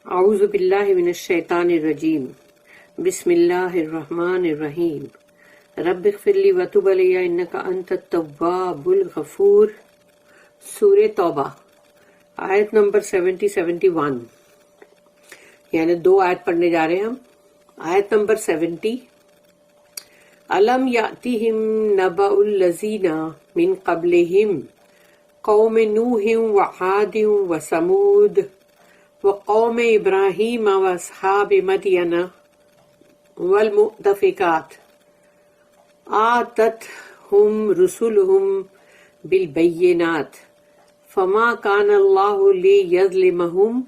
اعوذ باللہ من الشیطان الرجیم بسم اللہ الرحمن الرحیم رب اغفر لی وتب علی انک انت التواب الغفور۔ سورہ توبہ آیت نمبر 71 یعنی 2 آیت پڑھنے جا رہے ہیں ہم۔ آیت نمبر 70 الم یاتہم نبأ الذین من قبلہم قوم نوح وعاد وثمود وقوم ابراہیم واصحاب مدین والمؤتفکات آتتہم رسلہم بالبینات فما کان اللہ لیظلمہم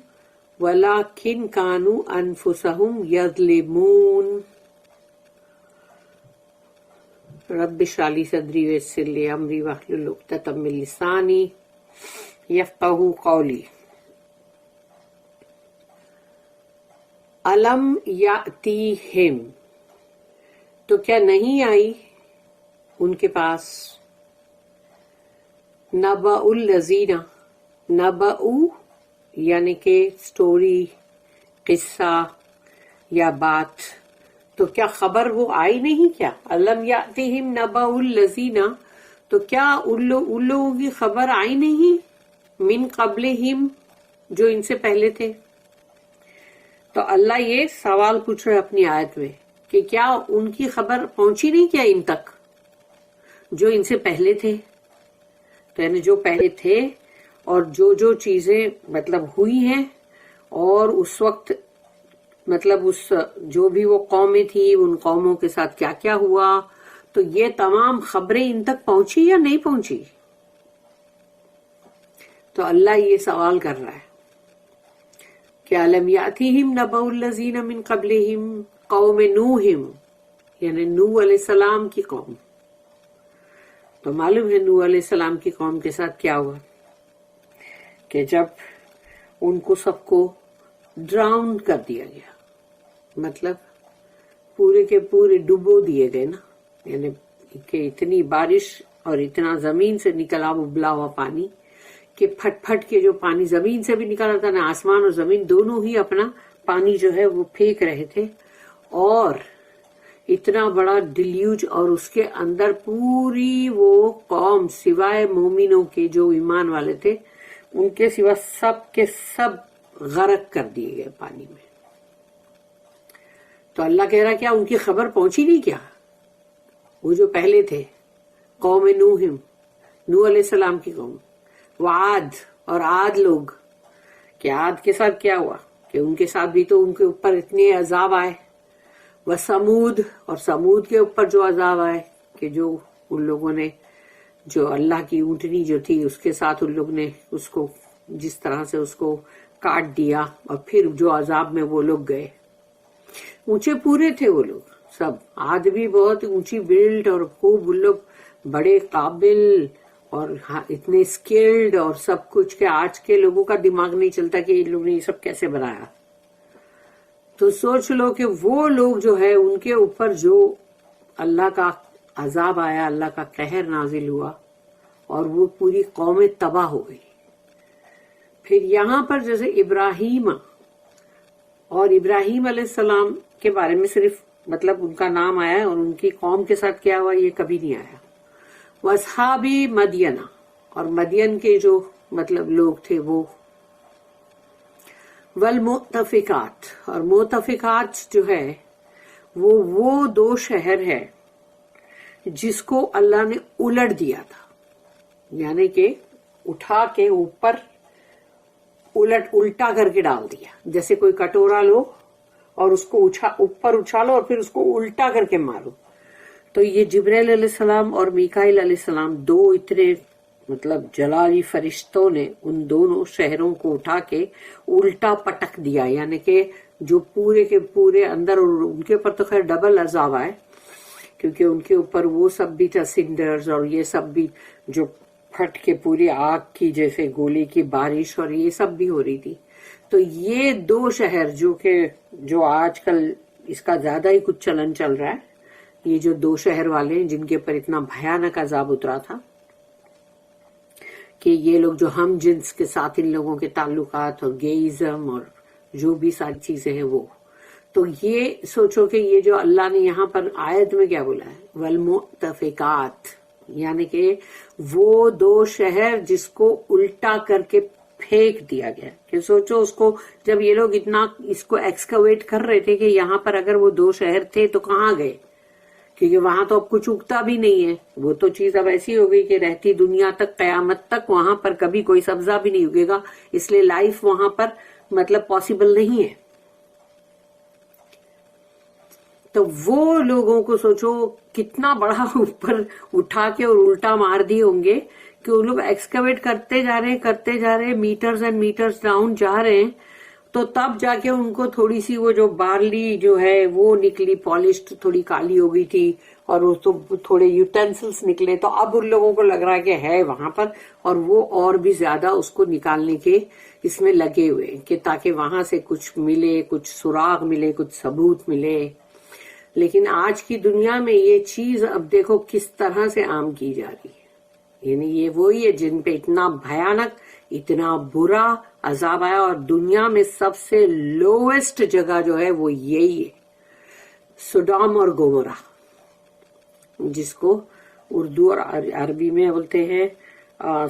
ولکن کانوا انفسہم یظلمون۔ رب اشرح لی صدری ویسر لی امری واحلل عقدۃ من لسانی یفقہوا قولی۔ علم یاتیہم تو کیا نہیں آئی ان کے پاس، نبأ الذین، نبأ یعنی کہ سٹوری، قصہ یا بات، تو کیا خبر وہ آئی نہیں کیا؟ علم یاتیہم نبأ الذین تو کیا ان لوگوں کی خبر آئی نہیں، من قبلہم جو ان سے پہلے تھے۔ تو اللہ یہ سوال پوچھ رہے اپنی آیت میں کہ کیا ان کی خبر پہنچی نہیں کیا ان تک جو ان سے پہلے تھے؟ تو یعنی جو پہلے تھے اور جو چیزیں مطلب ہوئی ہیں اور اس وقت مطلب اس جو بھی وہ قومیں تھی ان قوموں کے ساتھ کیا کیا ہوا، تو یہ تمام خبریں ان تک پہنچی یا نہیں پہنچی؟ تو اللہ یہ سوال کر رہا ہے کہ الم یاتیہم نبأ الذین من قبلہم قوم نوح یعنی نوح علیہ السلام کی قوم۔ تو معلوم ہے نوح علیہ السلام کی قوم کے ساتھ کیا ہوا کہ جب ان کو سب کو ڈراؤن کر دیا گیا، مطلب پورے کے پورے ڈبو دیے گئے نا، یعنی کہ اتنی بارش اور اتنا زمین سے نکلا ابلا ہوا پانی کہ پھٹ پھٹ کے جو پانی زمین سے بھی نکل رہا تھا، نا آسمان اور زمین دونوں ہی اپنا پانی جو ہے وہ پھینک رہے تھے، اور اتنا بڑا ڈیلیوج، اور اس کے اندر پوری وہ قوم سوائے مومنوں کے جو ایمان والے تھے ان کے سوا سب کے سب غرق کر دیے گئے پانی میں۔ تو اللہ کہہ رہا کیا ان کی خبر پہنچی نہیں کیا؟ وہ جو پہلے تھے قوم نوح علیہ السلام کی قوم، وعاد اور عاد لوگ، کہ عاد کے ساتھ کیا ہوا کہ ان کے ساتھ بھی تو ان کے اوپر اتنے عذاب آئے، وثمود اور سمود کے اوپر جو عذاب آئے کہ جو ان لوگوں نے جو اللہ کی اونٹنی جو تھی اس کے ساتھ ان لوگ نے اس کو جس طرح سے اس کو کاٹ دیا، اور پھر جو عذاب میں وہ لوگ گئے۔ اونچے پورے تھے وہ لوگ سب، عاد بھی بہت اونچی بلڈ اور خوب ان لوگ بڑے قابل اور اتنے اسکلڈ اور سب کچھ کہ آج کے لوگوں کا دماغ نہیں چلتا کہ ان لوگوں نے یہ سب کیسے بنایا۔ تو سوچ لو کہ وہ لوگ جو ہے ان کے اوپر جو اللہ کا عذاب آیا، اللہ کا قہر نازل ہوا، اور وہ پوری قوم تباہ ہو گئی۔ پھر یہاں پر جیسے ابراہیم اور ابراہیم علیہ السلام کے بارے میں صرف مطلب ان کا نام آیا ہے، اور ان کی قوم کے ساتھ کیا ہوا یہ کبھی نہیں آیا۔ واصحاب مدین اور مدین کے جو مطلب لوگ تھے وہ، والمؤتفکات اور مؤتفکات جو ہے وہ 2 شہر ہے جس کو اللہ نے الٹ دیا تھا، یعنی کہ اٹھا کے اوپر الٹا کر کے ڈال دیا، جیسے کوئی کٹورا لو اور اس کو اوپر اچھالو اور پھر اس کو الٹا کر کے مارو۔ تو یہ جبرائیل علیہ السلام اور میکائیل علیہ السلام 2 اتنے مطلب جلالی فرشتوں نے ان دونوں شہروں کو اٹھا کے الٹا پٹک دیا، یعنی کہ جو پورے کے پورے اندر، اور ان کے اوپر تو خیر ڈبل عذاب آئے کیونکہ ان کے اوپر وہ سب بھی تھا سنڈرز، اور یہ سب بھی جو پھٹ کے پوری آگ کی جیسے گولی کی بارش اور یہ سب بھی ہو رہی تھی۔ تو یہ 2 شہر جو آج کل اس کا زیادہ ہی کچھ چلن چل رہا ہے، یہ جو 2 شہر والے ہیں جن کے پر اتنا بھیانک عذاب اترا تھا کہ یہ لوگ جو ہم جنس کے ساتھ ان لوگوں کے تعلقات اور گیئزم اور جو بھی ساری چیزیں ہیں وہ. تو یہ سوچو کہ یہ جو اللہ نے یہاں پر آیت میں کیا بولا ہے, والمؤتفقات, یعنی کہ وہ دو شہر جس کو الٹا کر کے پھینک دیا گیا. کہ سوچو اس کو, جب یہ لوگ اتنا اس کو ایکسکویٹ کر رہے تھے کہ یہاں پر اگر وہ دو شہر تھے تو کہاں گئے, کیونکہ وہاں تو اب کچھ اگتا بھی نہیں ہے. وہ تو چیز اب ایسی ہو گئی کہ رہتی دنیا تک, قیامت تک وہاں پر کبھی کوئی سبزہ بھی نہیں اگے گا, اس لیے لائف وہاں پر مطلب پاسبل نہیں ہے. تو وہ لوگوں کو سوچو کتنا بڑا اوپر اٹھا کے اور الٹا مار دیے ہوں گے کہ وہ لوگ ایکسکیویٹ کرتے جا رہے, میٹرز اینڈ میٹرز ڈاؤن جا رہے ہیں. تو تب جا کے ان کو تھوڑی سی وہ جو بارلی جو ہے وہ نکلی, پالشڈ, تھوڑی کالی ہو گئی تھی, اور اس تو تھوڑے یوٹینسلس نکلے. تو اب ان لوگوں کو لگ رہا ہے کہ ہے وہاں پر, اور وہ اور بھی زیادہ اس کو نکالنے کے اس میں لگے ہوئے کہ تاکہ وہاں سے کچھ ملے, کچھ سراغ ملے, کچھ ثبوت ملے. لیکن آج کی دنیا میں یہ چیز اب دیکھو کس طرح سے عام کی جا رہی ہے. یعنی یہ وہی ہے جن پہ اتنا بھیانک, اتنا برا عذاب آیا, اور دنیا میں سب سے لوویسٹ جگہ جو ہے وہ یہی ہے, سڈوم اور گومورہ, جس کو اردو اور عربی میں بولتے ہیں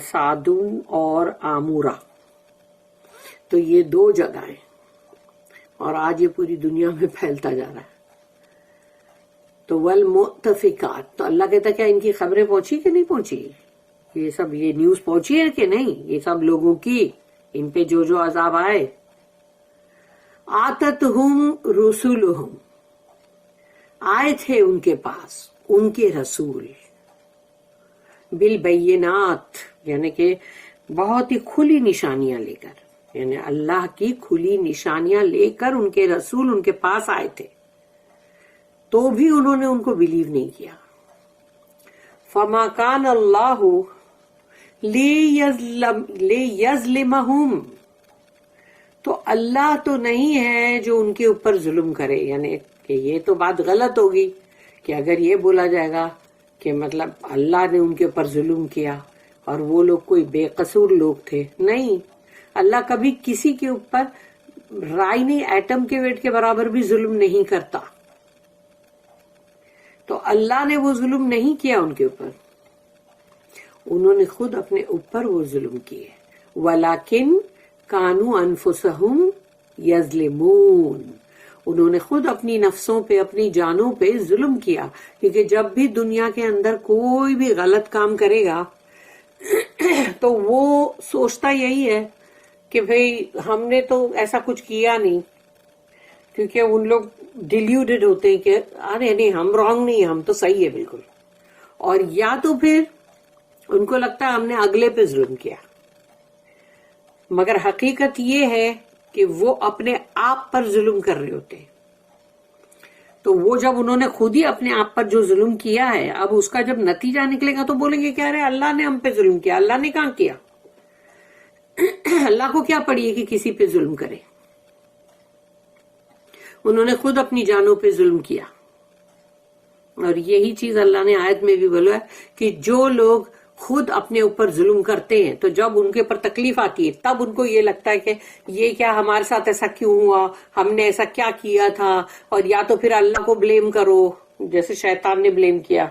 سادوم اور آمورہ. تو یہ دو جگہیں, اور آج یہ پوری دنیا میں پھیلتا جا رہا ہے. تو والمؤتفقات, تو اللہ کہتا کیا ان کی خبریں پہنچی کہ نہیں پہنچی, یہ سب یہ نیوز پہنچی ہے کہ نہیں, یہ سب لوگوں کی, ان پہ جو جو عذاب آئے. آتتہم رسولہم, آئے تھے ان کے پاس ان کے رسول, بالبینات, یعنی کہ بہت ہی کھلی نشانیاں لے کر, یعنی اللہ کی کھلی نشانیاں لے کر ان کے رسول ان کے پاس آئے تھے, تو بھی انہوں نے ان کو بلیو نہیں کیا. فما کان اللہ لیظلمہم, تو اللہ تو نہیں ہے جو ان کے اوپر ظلم کرے. یعنی کہ یہ تو بات غلط ہوگی کہ اگر یہ بولا جائے گا کہ مطلب اللہ نے ان کے اوپر ظلم کیا اور وہ لوگ کوئی بے قصور لوگ تھے. نہیں, اللہ کبھی کسی کے اوپر رائی نہیں, ایٹم کے ویٹ کے برابر بھی ظلم نہیں کرتا. تو اللہ نے وہ ظلم نہیں کیا ان کے اوپر, انہوں نے خود اپنے اوپر وہ ظلم کیے. وَلَكِنْ كَانُوا أَنفُسَهُمْ يَظْلِمُونَ, انہوں نے خود اپنی نفسوں پہ, اپنی جانوں پہ ظلم کیا. کیونکہ جب بھی دنیا کے اندر کوئی بھی غلط کام کرے گا تو وہ سوچتا یہی ہے کہ بھئی ہم نے تو ایسا کچھ کیا نہیں, کیونکہ ان لوگ ڈیلیوڈڈ ہوتے ہیں کہ ارے نہیں ہم رانگ نہیں, ہم تو صحیح ہے بالکل. اور یا تو پھر ان کو لگتا ہے ہم نے اگلے پہ ظلم کیا, مگر حقیقت یہ ہے کہ وہ اپنے آپ پر ظلم کر رہے ہوتے ہیں. تو وہ جب انہوں نے خود ہی اپنے آپ پر جو ظلم کیا ہے, اب اس کا جب نتیجہ نکلے گا تو بولیں گے کیا رہے اللہ نے ہم پہ ظلم کیا. اللہ نے کہاں کیا, اللہ کو کیا پڑی ہے کہ کسی پہ ظلم کرے. انہوں نے خود اپنی جانوں پہ ظلم کیا. اور یہی چیز اللہ نے آیت میں بھی بولا ہے کہ جو لوگ خود اپنے اوپر ظلم کرتے ہیں تو جب ان کے اوپر تکلیف آتی ہے تب ان کو یہ لگتا ہے کہ یہ کیا ہمارے ساتھ ایسا کیوں ہوا, ہم نے ایسا کیا کیا تھا, اور یا تو پھر اللہ کو بلیم کرو جیسے شیطان نے بلیم کیا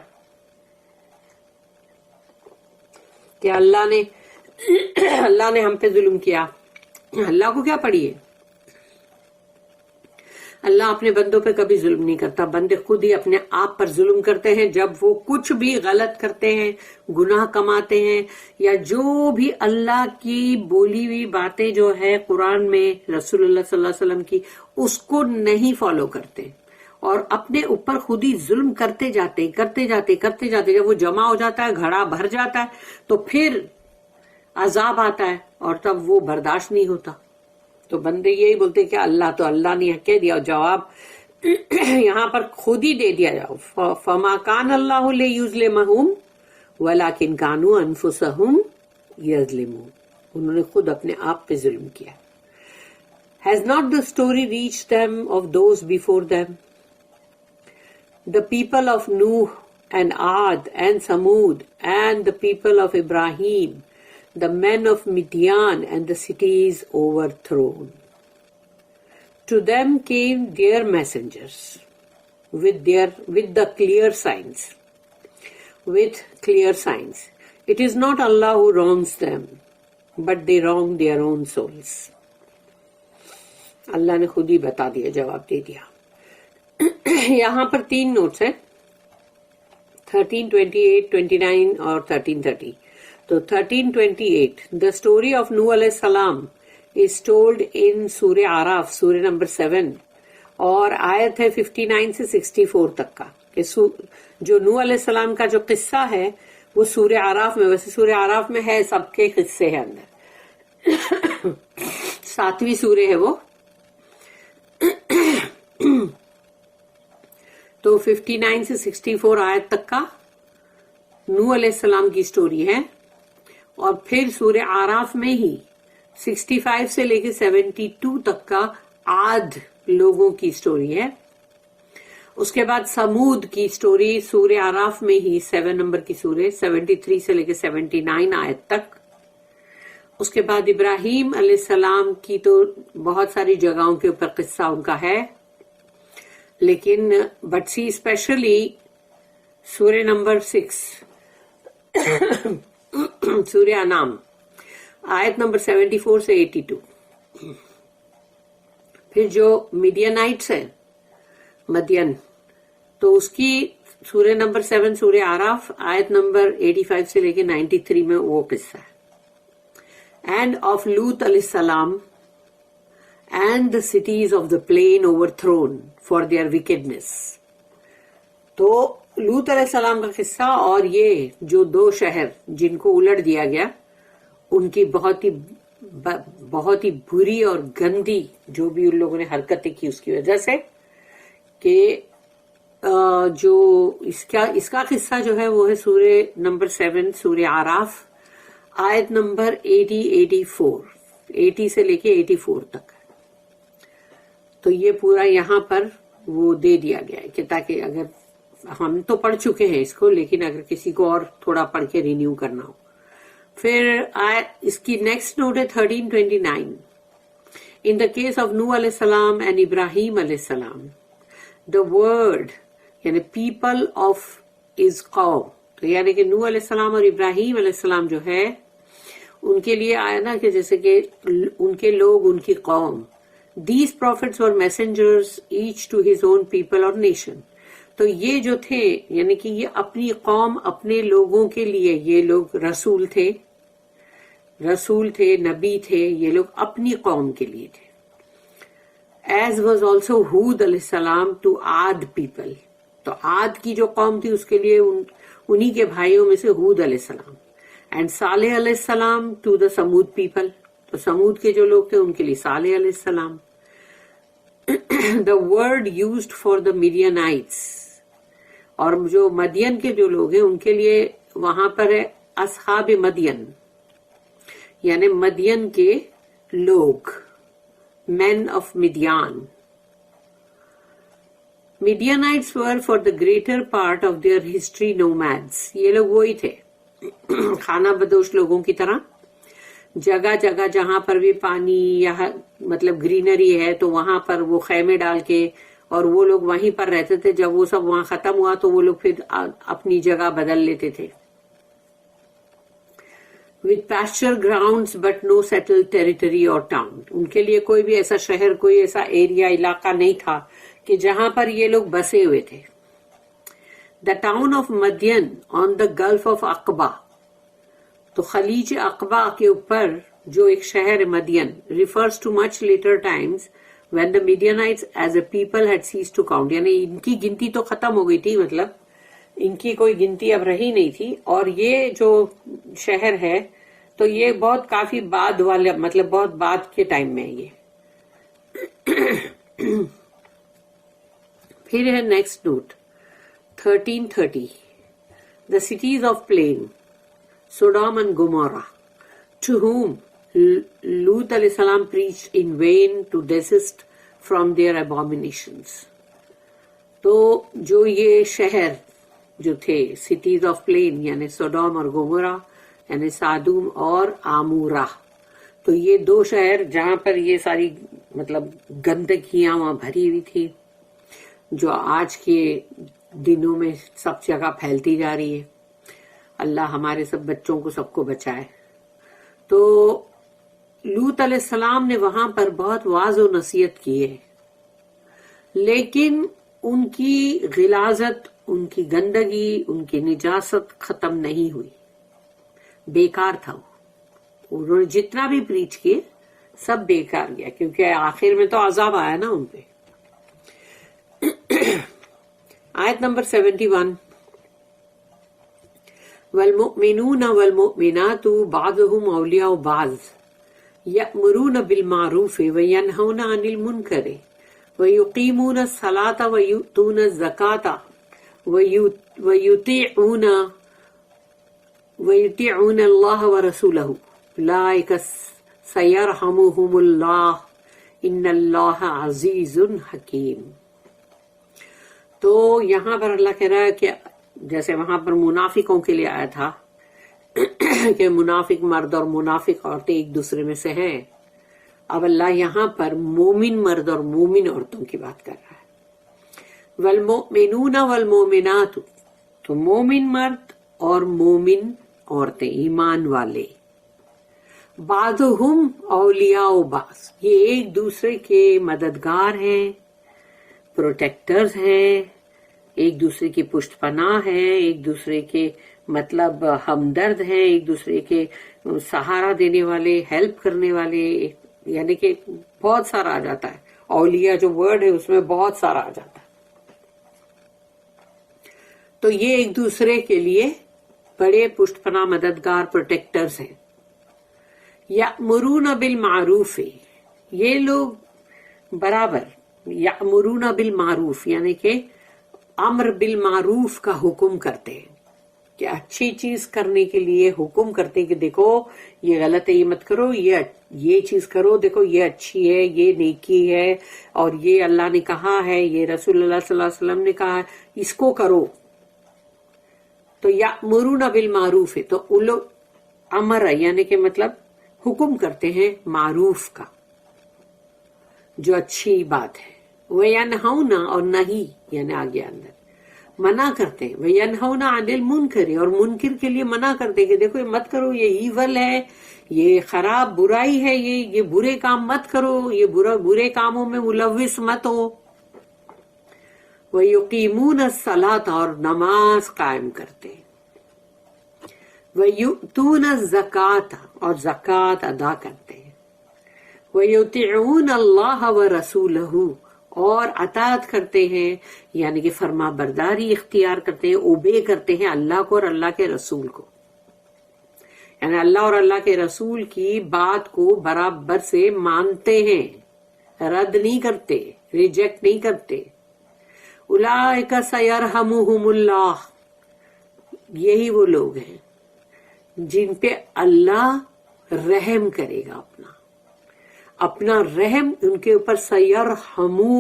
کہ اللہ نے ہم پہ ظلم کیا. اللہ کو کیا پڑی ہے, اللہ اپنے بندوں پہ کبھی ظلم نہیں کرتا. بندے خود ہی اپنے آپ پر ظلم کرتے ہیں جب وہ کچھ بھی غلط کرتے ہیں, گناہ کماتے ہیں, یا جو بھی اللہ کی بولی ہوئی باتیں جو ہے قرآن میں رسول اللہ صلی اللہ علیہ وسلم کی, اس کو نہیں فالو کرتے اور اپنے اوپر خود ہی ظلم کرتے جاتے. جب وہ جمع ہو جاتا ہے, گھڑا بھر جاتا ہے, تو پھر عذاب آتا ہے اور تب وہ برداشت نہیں ہوتا. تو بندے یہی بولتے کہ اللہ نے کہہ دیا, اور جواب یہاں پر خود ہی دے دیا جاؤ. فما کان اللہ لیظلمہم ولکن کانوا انفسہم یظلمون, انہوں نے خود اپنے آپ پہ ظلم کیا. Has not the story reached them of those before them, the people of Nuh and Ad and Samud and the people of Ibrahim, the men of Midian and the cities overthrown. To them came their messengers with the clear signs. With clear signs. It is not Allah who wrongs them, but they wrong their own souls. اللہ نے خود ہی بتا دیا، جواب دے دیا. یہاں پر 3 notice ہیں، 1328, 29 اور 1330. تو 1328 the story of Nuh علیہ السلام is told in سورہ آراف، سورہ نمبر 7، اور آیت ہے 59 سے 64 تک کا. کہ جو نوح علیہ السلام کا جو قصہ ہے وہ سورہ آراف میں، ویسے سورہ آراف میں ہے سب کے قصے ہیں اندر، 7ویں سورہ ہے وہ. تو 59 سے 64 آیت تک کا نوح علیہ السلام کی سٹوری ہے، اور پھر سورہ آراف میں ہی 65 سے لے کے 72 تک کا عاد لوگوں کی سٹوری ہے. اس کے بعد سمود کی سٹوری سورہ آراف میں ہی 7 نمبر کی سورہ 73 سے لے کے 79 آیت تک. اس کے بعد ابراہیم علیہ السلام کی تو بہت ساری جگہوں کے اوپر قصہ ان کا ہے، لیکن بٹ سی اسپیشلی سورہ نمبر 6 سورہ انعام آیت نمبر 74 سے 82. پھر جو میڈینائٹس ہے، مدین، تو اس کی سورہ نمبر 7 سورہ آراف آیت نمبر 85 سے لے کے 93 میں وہ قصہ ہے. اینڈ آف لوط علیہ السلام and the cities of the plain overthrown for their wickedness. تو لوط علیہ السلام کا قصہ اور یہ جو 2 شہر جن کو الٹ دیا گیا، ان کی بہت ہی بری اور گندی جو بھی ان لوگوں نے حرکتیں کی اس کی وجہ سے، کہ جو اس کا قصہ جو ہے وہ ہے سورہ نمبر 7 سورہ آراف آیت نمبر 80 سے لے کے 84 تک. تو یہ پورا یہاں پر وہ دے دیا گیا ہے کہ تاکہ اگر ہم تو پڑھ چکے ہیں اس کو، لیکن اگر کسی کو اور تھوڑا پڑھ کے رینیو کرنا ہو. پھر اس کی نیکسٹ نوٹ ہے 1329. ان دا کیس آف نوح علیہ السلام اینڈ ابراہیم علیہ السلام دا ورڈ یعنی پیپل آف از قوم. تو یعنی کہ نوح علیہ السلام اور ابراہیم علیہ السلام جو ہے ان کے لیے آیا نا کہ جیسے کہ ان کے لوگ، ان کی قوم. These prophets were messengers each to his own people or nation. تو یہ جو تھے یعنی کہ یہ اپنی قوم، اپنے لوگوں کے لیے یہ لوگ رسول تھے، نبی تھے، یہ لوگ اپنی قوم کے لیے تھے. As was also Hud علیہ السلام to Ad people. تو عاد کی جو قوم تھی اس کے لیے انہی کے بھائیوں میں سے ہود علیہ السلام. اینڈ صالح علیہ السلام ٹو دا سمود پیپل. تو سمود کے جو لوگ تھے ان کے لیے صالح علیہ السلام. The word used for the Midianites. اور جو مدین کے جو لوگ ہیں ان کے لیے وہاں پر ہے اصحاب مدین، یعنی مدین کے لوگ، men of Midian. Midianites were for the greater part of their history nomads. یہ لوگ وہی تھے خانہ بدوش لوگوں کی طرح، جگہ جگہ جہاں پر بھی پانی یا مطلب گرینری ہے تو وہاں پر وہ خیمے ڈال کے اور وہ لوگ وہیں پر رہتے تھے. جب وہ سب وہاں ختم ہوا تو وہ لوگ پھر اپنی جگہ بدل لیتے تھے. with pasture grounds but no settled territory or town. ان کے لیے کوئی بھی ایسا شہر، کوئی ایسا ایریا، علاقہ نہیں تھا کہ جہاں پر یہ لوگ بسے ہوئے تھے. The town of Madian on the Gulf of Aqaba. تو خلیج عقبہ کے اوپر جو ایک شہر مدین refers to much later times when the Midianites as a people had ceased to count. یعنی ان کی گنتی تو ختم ہو گئی تھی، مطلب ان کی کوئی گنتی اب رہی نہیں تھی. اور یہ جو شہر ہے تو یہ بہت کافی بعد والا، مطلب بہت بعد کے ٹائم میں یہ. پھر ہے next note 1330. The cities of plain, Sodom and Gomorrah, to whom Lut alayhi salam preached in vain to desist from their abominations. تو جو یہ شہر جو تھے سٹیز آف پلین یعنی سوڈوم اور گومورا یعنی سادوم اور آمورا، تو یہ 2 شہر جہاں پر یہ ساری مطلب گندگیاں وہاں بھری ہوئی تھی جو آج کے دنوں میں سب جگہ پھیلتی جا رہی ہے. اللہ ہمارے سب بچوں کو سب کو بچائے. تو لوط علیہ السلام نے وہاں پر بہت واعظ و نصیحت کی ہے، لیکن ان کی غلاظت، ان کی گندگی، ان کی نجاست ختم نہیں ہوئی. بیکار تھا وہ. انہوں نے جتنا بھی پریچ کیے سب بیکار گیا، کیونکہ آخر میں تو عذاب آیا نا ان پہ. آیت نمبر 71 والمؤمنون والمؤمنات بعضهم اولیاء بعض یأمرون بالمعروف وینہون عن المنکر ویقیمون الصلاة ویؤتون الزکاة ویطیعون اللہ ورسولہ اولئک سیرحمهم اللہ ان اللہ عزیز حکیم. تو یہاں پر اللہ کہہ رہا ہے کہ جیسے وہاں پر منافقوں کے لیے آیا تھا کہ منافق مرد اور منافق عورتیں ایک دوسرے میں سے ہیں، اب اللہ یہاں پر مومن مرد اور مومن عورتوں کی بات کر رہا ہے. والمؤمنون والمؤمنات، تو مومن مرد اور مومن عورتیں، ایمان والے. بعضهم اولیاء بعض، یہ ایک دوسرے کے مددگار ہیں، پروٹیکٹرز ہیں، ایک دوسرے کی پشت پناہ ہیں، ایک دوسرے کے مطلب ہمدرد ہیں، ایک دوسرے کے سہارا دینے والے، ہیلپ کرنے والے. یعنی کہ بہت سارا آ جاتا ہے، اولیاء جو ورڈ ہے اس میں بہت سارا آ جاتا ہے. تو یہ ایک دوسرے کے لیے بڑے پشت پناہ مددگار پروٹیکٹرز ہیں. یأمرون بالمعروف، یہ لوگ برابر یأمرون بالمعروف یعنی کہ امر بالمعروف کا حکم کرتے ہیں، کہ اچھی چیز کرنے کے لیے حکم کرتے ہیں کہ دیکھو یہ غلط ہے، یہ مت کرو، یہ چیز کرو، دیکھو یہ اچھی ہے، یہ نیکی ہے، اور یہ اللہ نے کہا ہے، یہ رسول اللہ صلی اللہ علیہ وسلم نے کہا ہے، اس کو کرو. تو یأمرون بالمعروف ہے، تو وہ لوگ امر یعنی کہ مطلب حکم کرتے ہیں معروف کا، جو اچھی بات ہے. وَيَنْهَوْنَ، اور نہیں یعنی آگے اندر منع کرتے ہیں. وَيَنْهَوْنَ عَنِ الْمُنْكَرِ، اور منکر کے لیے منع کرتے ہیں کہ دیکھو یہ مت کرو، یہ ایول ہے، یہ خراب برائی ہے، یہ برے کام مت کرو، یہ برے کاموں میں ملوث مت ہو. وَيُقِيمُونَ الصَّلَاةَ، اور نماز قائم کرتے ہیں. وَيُؤْتُونَ الزَّكَاةَ، اور زکوٰۃ ادا کرتے ہیں. وَيُطِيعُونَ اللَّهَ وَرَسُولَهُ، اور اطاعت کرتے ہیں یعنی کہ فرما برداری اختیار کرتے ہیں، اوبے کرتے ہیں اللہ کو اور اللہ کے رسول کو. یعنی اللہ اور اللہ کے رسول کی بات کو برابر سے مانتے ہیں، رد نہیں کرتے، ریجیکٹ نہیں کرتے. اولئک سیرحمہم اللہ، یہی وہ لوگ ہیں جن پہ اللہ رحم کرے گا، اپنا رحم ان کے اوپر. سیرحمو،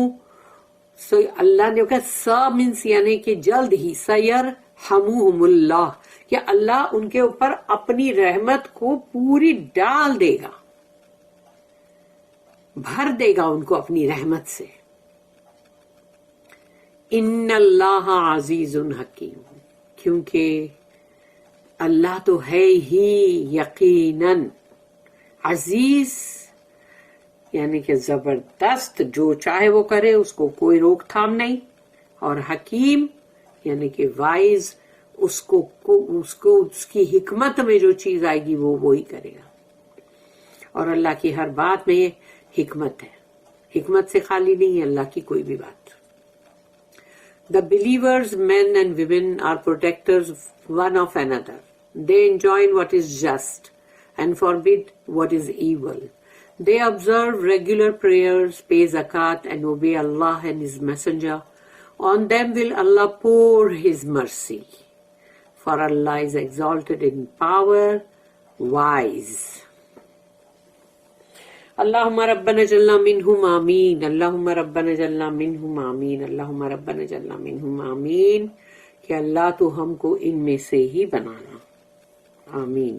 اللہ نے کہا سا مینس یعنی کہ جلد ہی، سیرحمہم اللہ، کہ اللہ ان کے اوپر اپنی رحمت کو پوری ڈال دے گا، بھر دے گا ان کو اپنی رحمت سے. ان اللہ عزیز حکیم، کیونکہ اللہ تو ہے ہی یقیناً عزیز یعنی کہ زبردست، جو چاہے وہ کرے، اس کو کوئی روک تھام نہیں. اور حکیم یعنی کہ وائز، اس کی حکمت میں جو چیز آئے گی وہ وہی کرے گا. اور اللہ کی ہر بات میں حکمت ہے، حکمت سے خالی نہیں ہے اللہ کی کوئی بھی بات. The believers, men and women, are protectors one of another. They enjoin what is just and forbid what is evil. They observe regular prayers, pay zakat, and obey Allah and His Messenger. On them will Allah pour His mercy. For Allah is exalted in power, wise. اللہم ربنا جلنا منہم آمین، اللہم ربنا جلنا منہم آمین، اللہم ربنا جلنا منہم آمین. کہ اللہ تو ہم کو ان میں سے ہی بنانا، آمین.